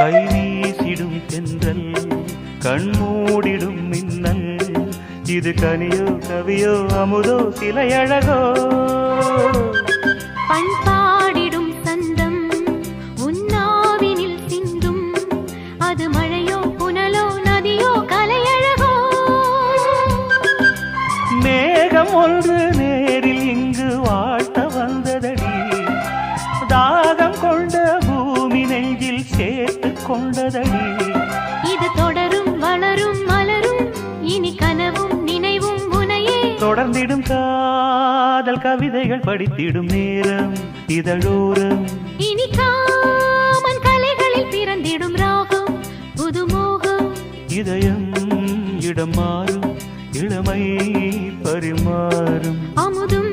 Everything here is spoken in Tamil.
கை வீசிடும் தென்றல் கண்மூடிடும் மின்னல் இது கனியோ கவியோ அமுதோ சிலையழகோ பண்பாடிடும் சந்தம் உன்னாவினில் சிந்தும் அது மழையோ புனலோ நதியோ கலையழகோ மேகம் ஒன்று நேரில் இங்கு வாழ்த்த வந்ததடி தாகம் கொண்ட பூமி நெஞ்சில் சேர்த்து கொண்டதடி இது தொடரும் வளரும் மலரும் இனி கனவும் நினைவும் உனையே தொடர்ந்திடும் காதல் கவிதைகள் படித்திடும் நேரம் இதழோரம் இனி காமன் கலைகளில் பிறந்திடும் ராகம் புதுமோகம் இதயம் இடம் மாறும் இளமை பரிமாறும் அமுதும்